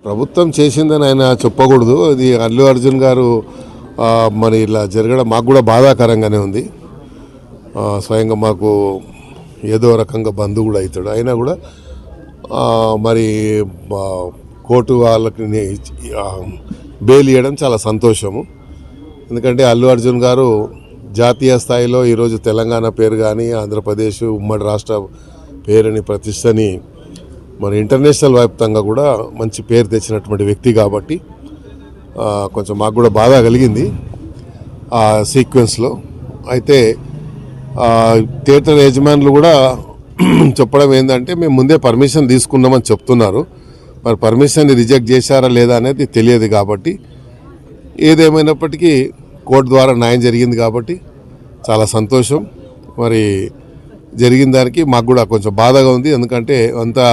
ప్రభుత్వం చేసిందని ఆయన చెప్పకూడదు. అది అల్లు అర్జున్ గారు మరి ఇలా జరగడం మాకు కూడా బాధాకరంగానే ఉంది. స్వయంగా మాకు ఏదో రకంగా బంధువు కూడా అవుతాడు. అయినా కూడా మరి కోర్టు వాళ్ళకి బెయిల్ ఇవ్వడం చాలా సంతోషము. ఎందుకంటే అల్లు అర్జున్ గారు జాతీయ స్థాయిలో ఈరోజు తెలంగాణ పేరు కానీ ఆంధ్రప్రదేశ్ ఉమ్మడి రాష్ట్ర పేరుని ప్రతిష్టని మరి ఇంటర్నేషనల్ వ్యాప్తంగా కూడా మంచి పేరు తెచ్చినటువంటి వ్యక్తి కాబట్టి కొంచెం మాకు కూడా బాధ కలిగింది ఆ సీక్వెన్స్లో. అయితే థియేటర్ యజమానులు కూడా చెప్పడం ఏంటంటే మేము ముందే పర్మిషన్ తీసుకున్నామని చెప్తున్నారు. మరి పర్మిషన్ రిజెక్ట్ చేశారా లేదా అనేది తెలియదు. కాబట్టి ఏదేమైనప్పటికీ కోర్టు ద్వారా న్యాయం జరిగింది కాబట్టి చాలా సంతోషం. మరి జరిగిన దానికి మాకు కూడా కొంచెం బాధగా ఉంది. ఎందుకంటే అంతా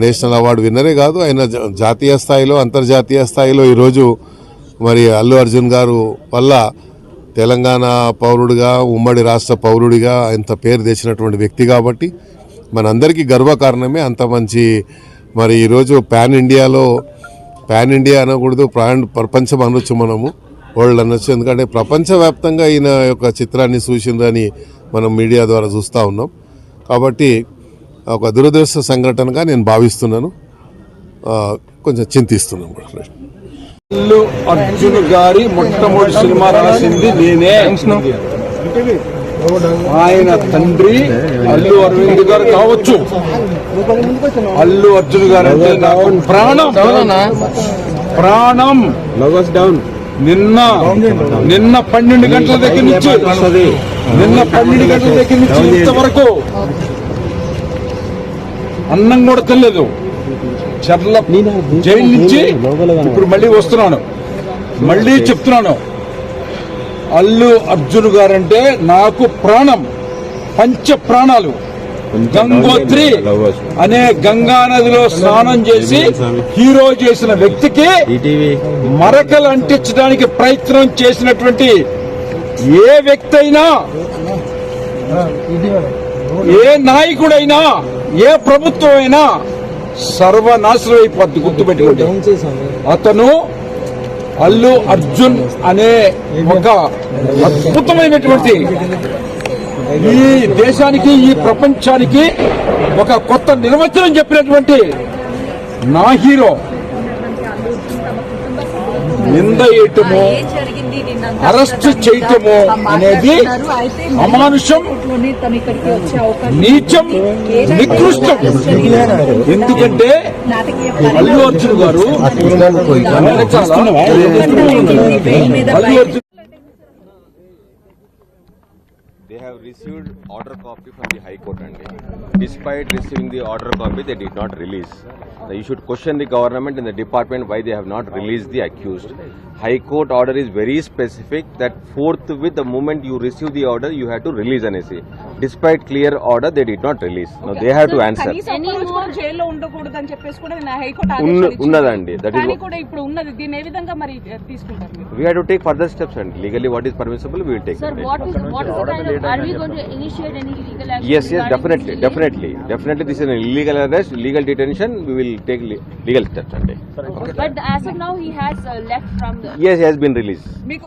నేషనల్ అవార్డు విన్నరే కాదు, ఆయన జాతీయ స్థాయిలో అంతర్జాతీయ స్థాయిలో ఈరోజు మరి అల్లు అర్జున్ గారు వల్ల తెలంగాణ పౌరుడిగా ఉమ్మడి రాష్ట్ర పౌరుడిగా ఇంత పేరు తెచ్చినటువంటి వ్యక్తి కాబట్టి మనందరికీ గర్వకారణమే. అంత మంచి మరి ఈరోజు పాన్ ఇండియా అనకూడదు, ప్రపంచం అనొచ్చు, మనము వరల్డ్ అనొచ్చు. ఎందుకంటే ప్రపంచవ్యాప్తంగా ఈయన యొక్క చిత్రాన్ని చూసిందని మనం మీడియా ద్వారా చూస్తూ ఉన్నాం. కాబట్టి ఒక దురదృష్ట సంఘటనగా నేను భావిస్తున్నాను, కొంచెం చింతిస్తున్నాను కూడా. అల్లు అర్జున్ గారి మొట్టమొదటి సినిమా రాసింది నేనే. ఆయన తండ్రి అల్లు అరవింద్ గారు కావచ్చు. అల్లు అర్జున్ గారు అంటే నాకు ప్రాణం. నిన్న 12 గంటల దగ్గర నుంచి ఇంతవరకు అన్నం కూడా తెలియదు. చర్ల జైలు నుంచి ఇప్పుడు మళ్ళీ వస్తున్నాను, మళ్ళీ చెప్తున్నాను, అల్లు అర్జున్ గారంటే నాకు ప్రాణం, పంచ ప్రాణాలు. గంగోత్రి అనే గంగా నదిలో స్నానం చేసి హీరో చేసిన వ్యక్తికి మరకలు అంటించడానికి ప్రయత్నం చేసినటువంటి ఏ వ్యక్తి అయినా, ఏ నాయకుడైనా, ఏ ప్రభుత్వం అయినా సర్వనాశనం అయిపోద్ది. గుర్తుపెట్టుకోండి, అతను అల్లు అర్జున్ అనే ఒక అద్భుతమైనటువంటి ఈ దేశానికి, ఈ ప్రపంచానికి ఒక కొత్త నిర్వచనం చెప్పినటువంటి నా హీరో. నింద వేయటము, అరెస్ట్ చేయటము అనేది అమానుషం, నీచం, నికృష్టం. ఎందుకంటే అల్లు అర్జున్ గారు They have received order copy from the High Court, and despite receiving the order copy, they did not release. Now you should question the government and the department why they have not released the accused. High Court order is very specific that forthwith the moment you receive the order, you have to release NSC. Despite clear order, they did not release. Now they have to answer. Unnadandi. That is. We have to take further steps, and legally what is permissible, we will take. Sir, what is the kind of, are we going to initiate any legal action? Yes, definitely. This is an illegal arrest, illegal detention. We will take legal steps. But as of now, he has left from the. Yes, he has been released.